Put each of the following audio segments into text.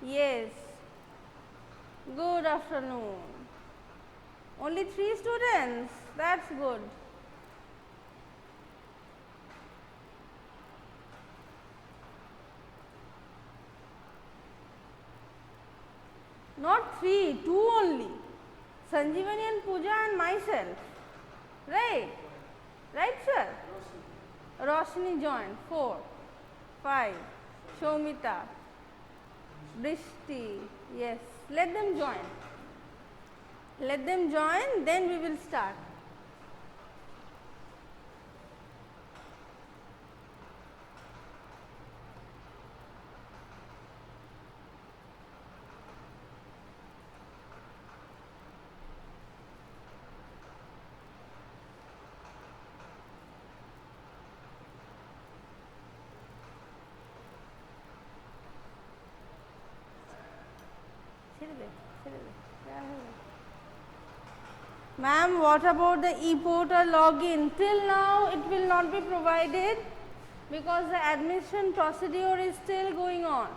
Yes. Good afternoon. Only 3 students. That's good. Not 3, 2 only. Sanjeevani and Pooja and myself. Right? Right, sir? Roshni joined. 4, 5. Shomita. Brishti. Yes. Let them join. Let them join, then we will start. Ma'am, what about the e-portal login? Till now it will not be provided because the admission procedure is still going on.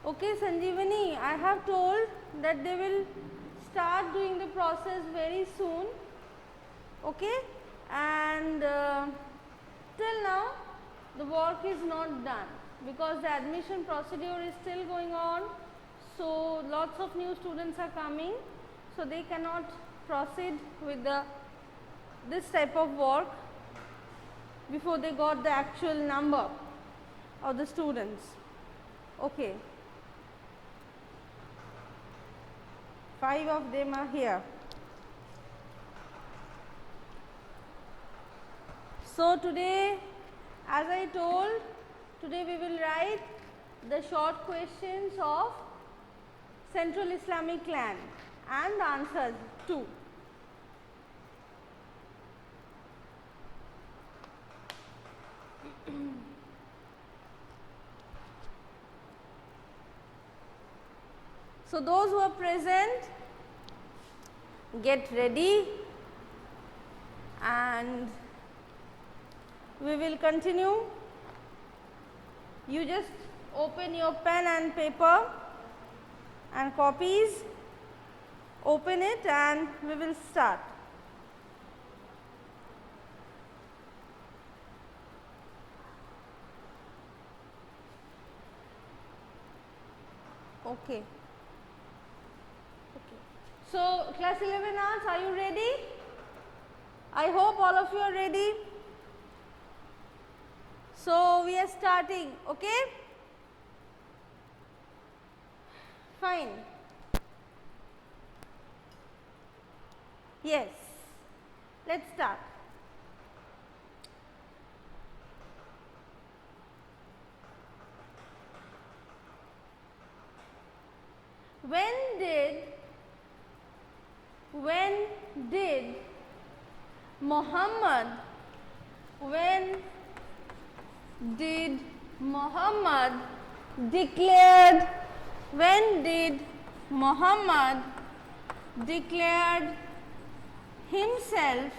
Okay, Sanjeevani, I have told that they will start doing the process very soon. Okay, and till now the work is not done because the admission procedure is still going on. So lots of new students are coming, so they cannot proceed with this type of work before they got the actual number of the students. Okay, 5 of them are here. So today, as I told, today we will write the short questions of Central Islamic Land and the answers too. So those who are present, get ready and we will continue. You just open your pen and paper and copies, open it and we will start. Okay. So class 11 arts, are you ready? I hope all of you are ready. So we are starting, okay? Fine. Yes. Let's start. When did Muhammad declared himself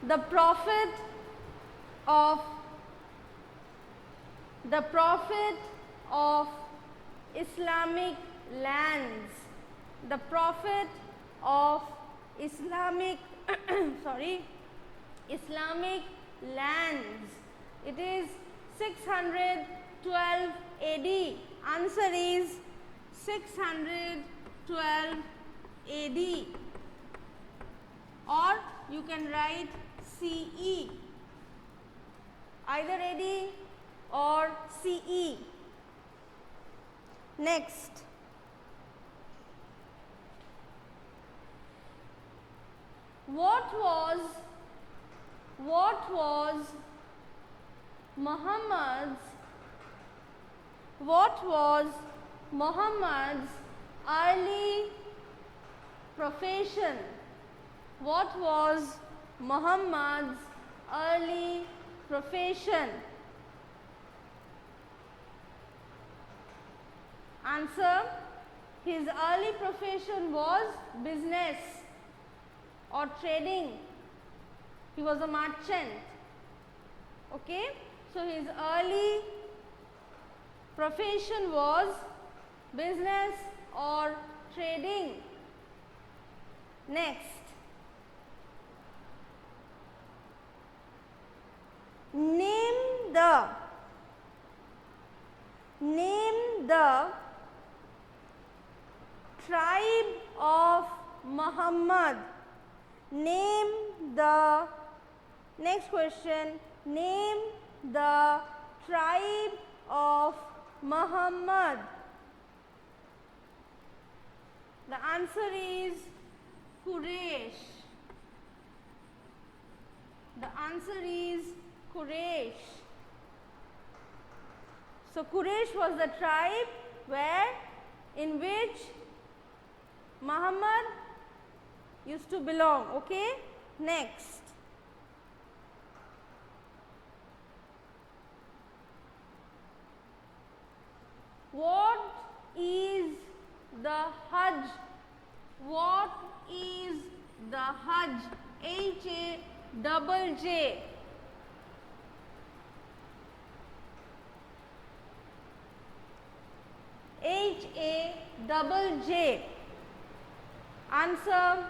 the prophet of Islamic lands, the prophet of Islamic Islamic lands. It is 612 AD. Answer is 612 AD, or you can write CE, either AD or CE. Next, what was Muhammad's early profession? What was Muhammad's early profession? Answer, his early profession was business or trading. He was a merchant. Okay, So his early profession was business or trading. Next, name the tribe of Muhammad. Name the, next question, name the tribe of Muhammad. The answer is Quraysh. The answer is Quraysh. So Quraysh was the tribe in which Muhammad used to belong. Okay, next. What is the Hajj? What is the Hajj? H-A-J-J. H-A-J-J. Answer,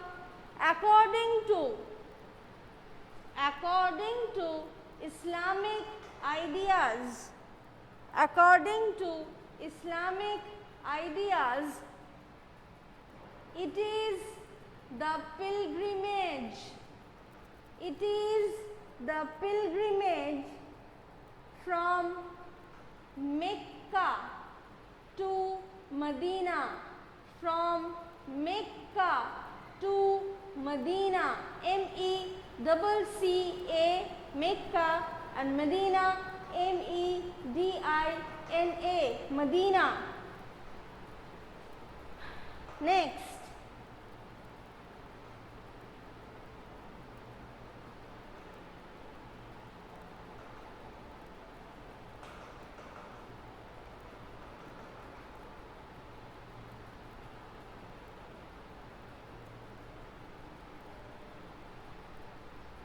according to Islamic ideas. According to Islamic ideas, it is the pilgrimage. It is the pilgrimage from Mecca to Medina. From Mecca to Medina. M-E-C-C-A, Mecca, and Medina, M-E-D-I-N-A, Medina. Next.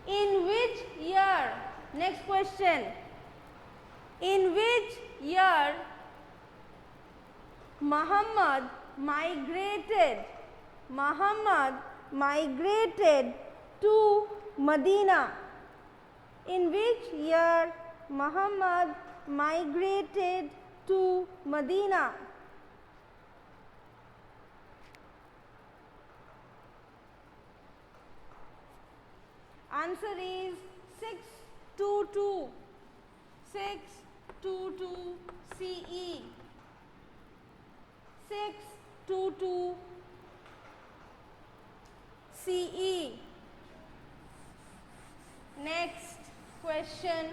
In which year? Next question. In which year Muhammad migrated to Medina? In which year Muhammad migrated to Medina? Answer is 622. 622 CE. 622 CE. Next question.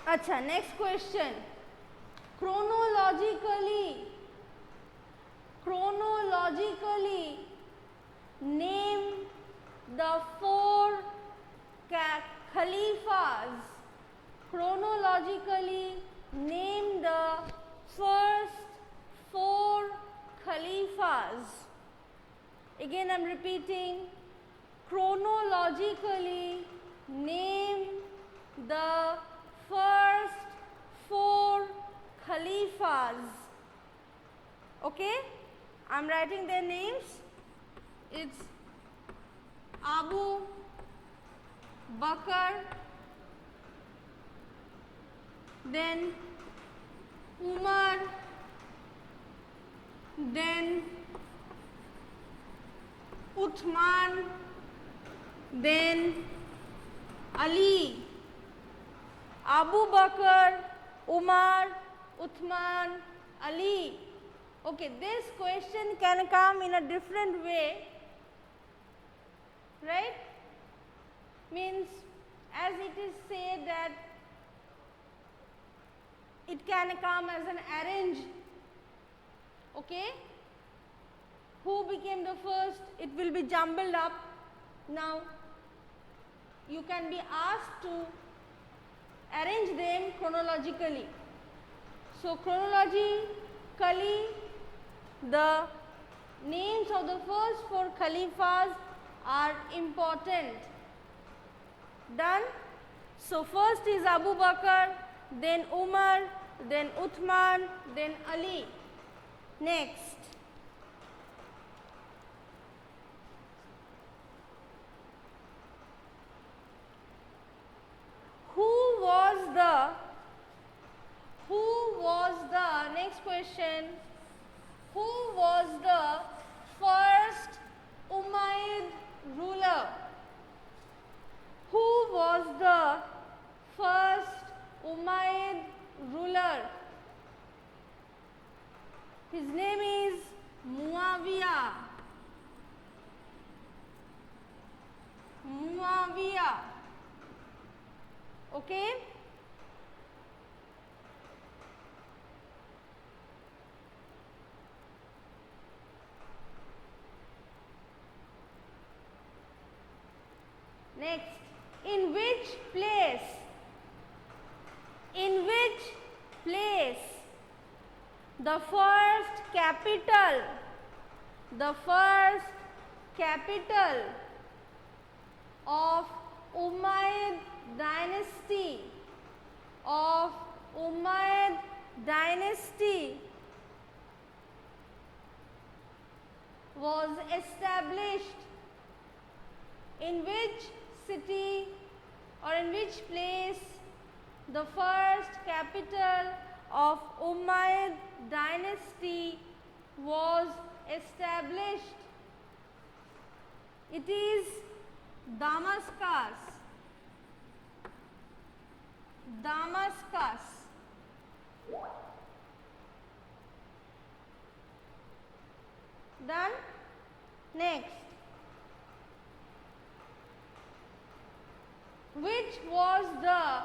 Acha, next question. Chronologically, name the 4 Khalifas. Chronologically, name the first 4 Khalifas. Again, I am repeating. Chronologically, name the first 4 Khalifas. Okay, I am writing their names. It's Abu Bakr, then Umar, then Uthman, then Ali. Abu Bakr, Umar, Uthman, Ali. Okay, this question can come in a different way, right? Means, as it is said that it can come as an arrange. Okay? Who became the first? It will be jumbled up. Now, you can be asked to arrange them chronologically. So, chronologically, the names of the first 4 Khalifas are important. Done? So, first is Abu Bakr, then Umar, then Uthman, then Ali. Next. Next question, who was the first Umayyad ruler? Who was the first Umayyad ruler? His name is Muawiyah. Muawiyah. Okay? Next, in which place the first capital of Umayyad dynasty was established? In which city or in which place the first capital of Umayyad dynasty was established? It is Damascus. Done? Next. Which was the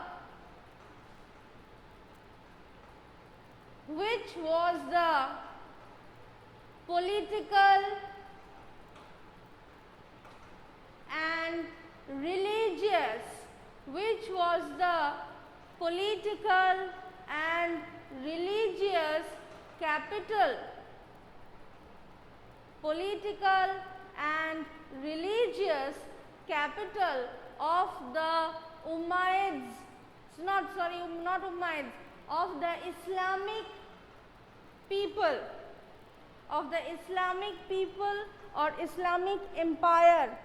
political and religious capital of the Umayyads, not Umayyads, of the Islamic people, or Islamic empire?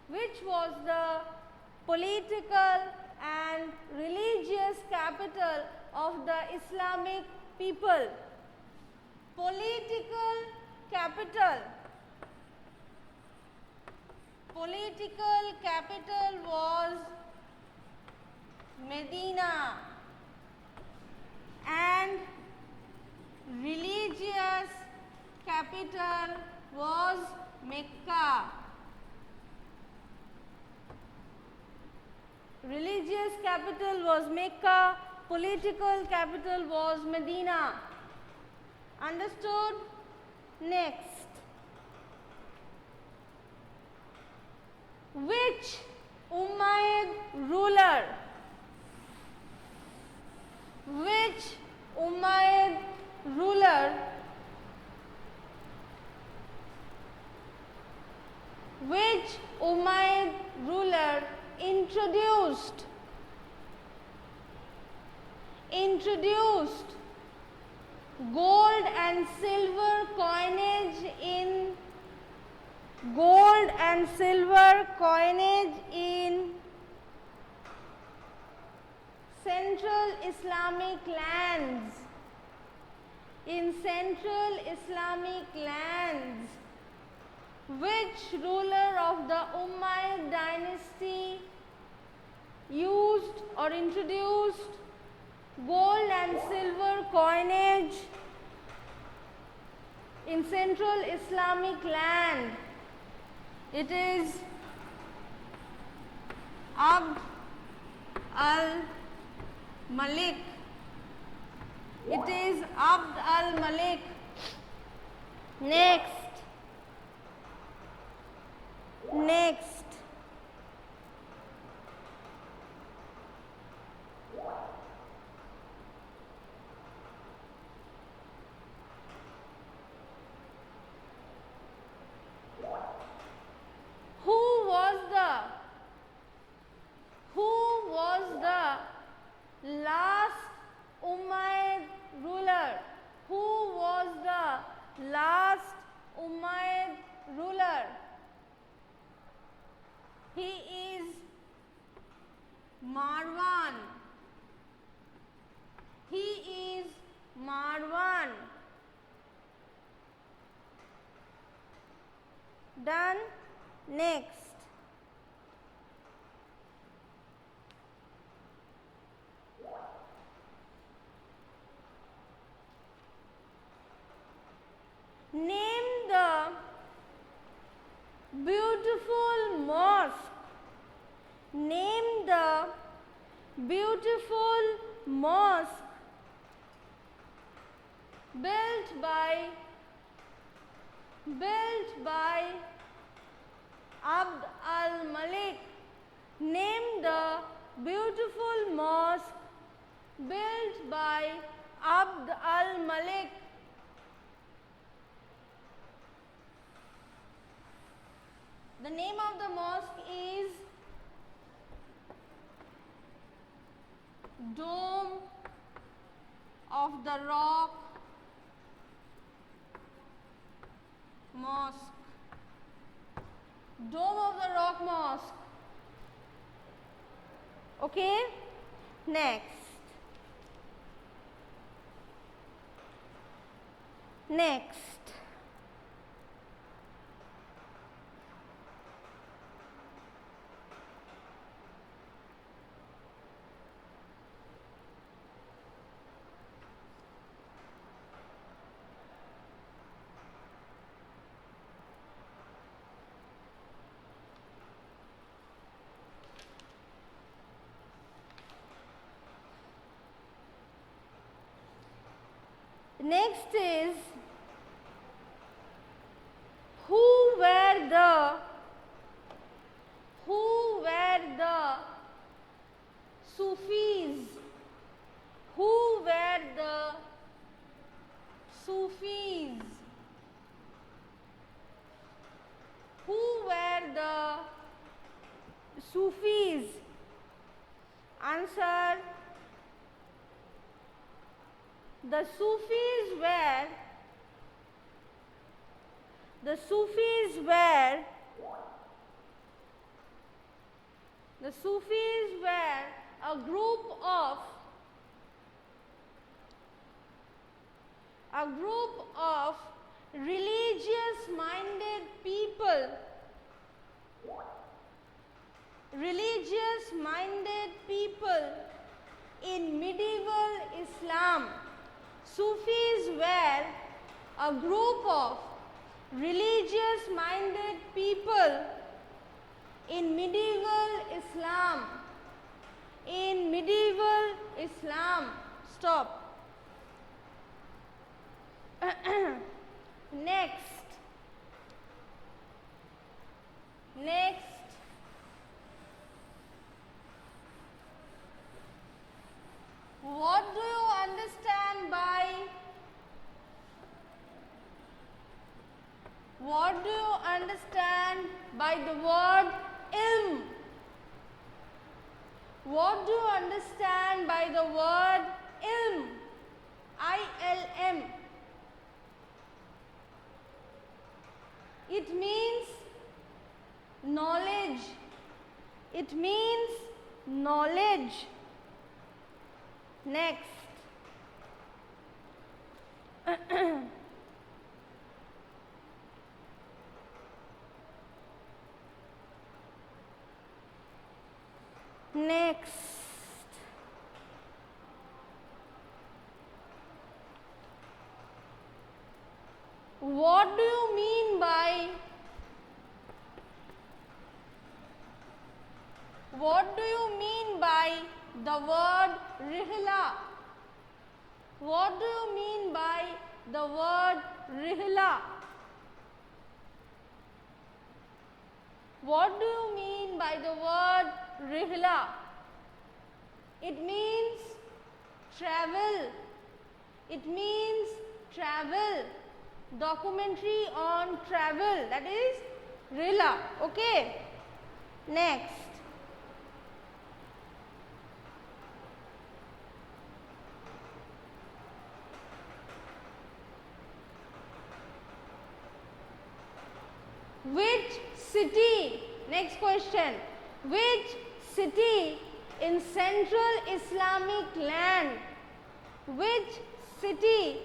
Which was the political and religious capital of the Islamic people? Political capital was Medina, and religious capital was Mecca. Religious capital was Mecca, political capital was Medina. Understood? Next. Which Umayyad ruler introduced gold and silver coinage in Central Islamic lands? Which ruler of the Umayyad dynasty used or introduced gold and silver coinage in Central Islamic land? It is Abd al-Malik. It is Abd al-Malik. Next. Next. Who was the last Umayyad ruler? Who was the last Umayyad ruler? He is Marwan. He is Marwan. Done. Next. Name the beautiful mosque. Name the beautiful mosque built by Abd al-Malik. Name the beautiful mosque built by Abd al-Malik. The name of the mosque is Dome of the Rock Mosque. Dome of the Rock Mosque. Okay? Next. Next. Next is who were the Sufis? Who were the Sufis? Who were the Sufis? Answer. The Sufis were a group of religious minded people in medieval Islam. Sufis were a group of religious minded people in medieval Islam. Stop. Next. What do you understand by the word ilm? What do you understand by the word ilm? I-L-M. It means knowledge. Next. Next. What do you mean by the word rihla? What do you mean by the word rihla? What do you mean by the word rihla? It means travel. It means travel. Documentary on travel, that is rihla. Okay. Next. Which city, next question, which city in Central Islamic land, which city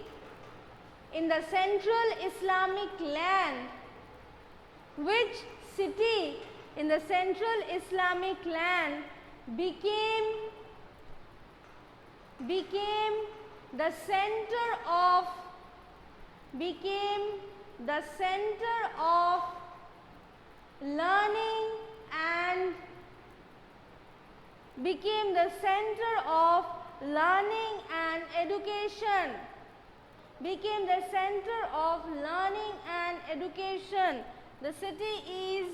in the Central Islamic land, which city in the Central Islamic land became the center of learning and education, became the center of learning and education. The city is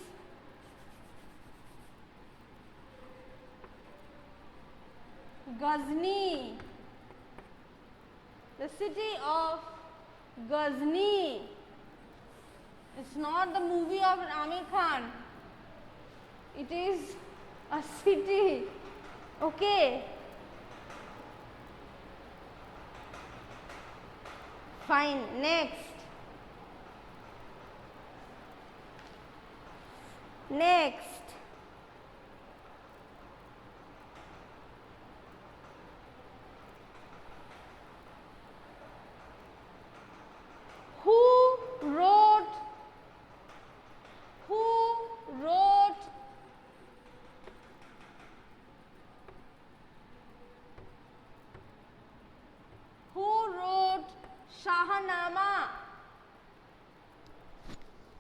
Ghazni. The city of Ghazni. It's not the movie of Amir Khan. It is a city. Okay. Fine. Next. Who wrote Shahnama?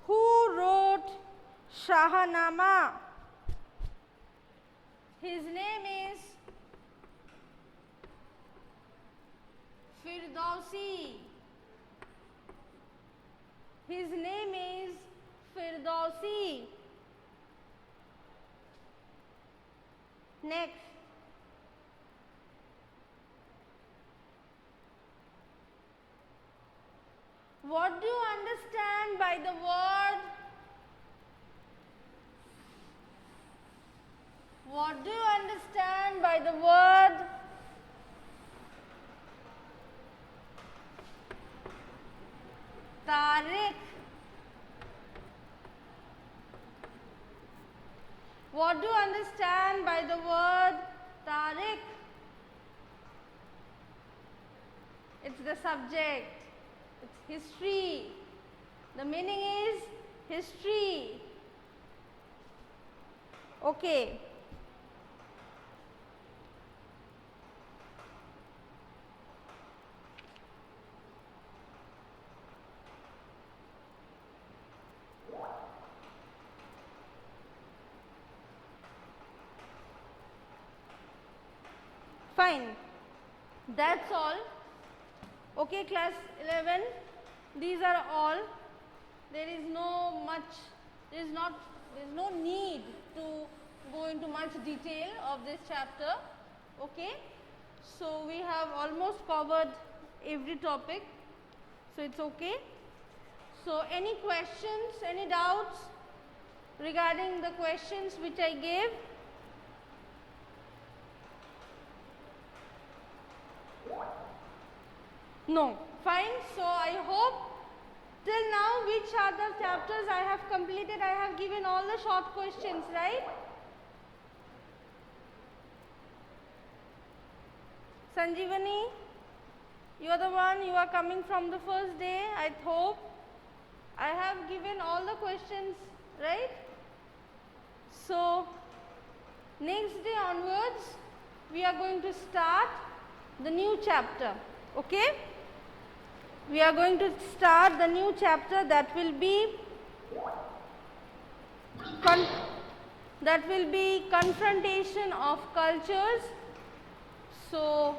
Who wrote Shahnama? His name is Firdausi. His name is Firdausi. Next. What do you understand by the word? What do you understand by the word? Tariq. What do you understand by the word Tariq? It's the subject. It's history. The meaning is history. Okay. Fine. That's all. Okay, class 11. These are all. There is no need to go into much detail of this chapter. Okay. So we have almost covered every topic. So it's okay. So any questions, any doubts regarding the questions which I gave? No. Fine. So I hope till now which are the chapters I have completed. I have given all the short questions, right? Sanjeevani, you are the one, you are coming from the first day, I hope. I have given all the questions, right? So next day onwards we are going to start the new chapter. Okay? We are going to start the new chapter that will be confrontation of cultures. So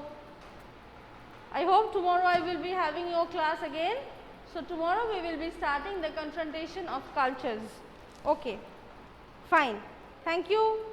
I hope tomorrow I will be having your class again. So tomorrow we will be starting the confrontation of cultures. Okay, fine. Thank you.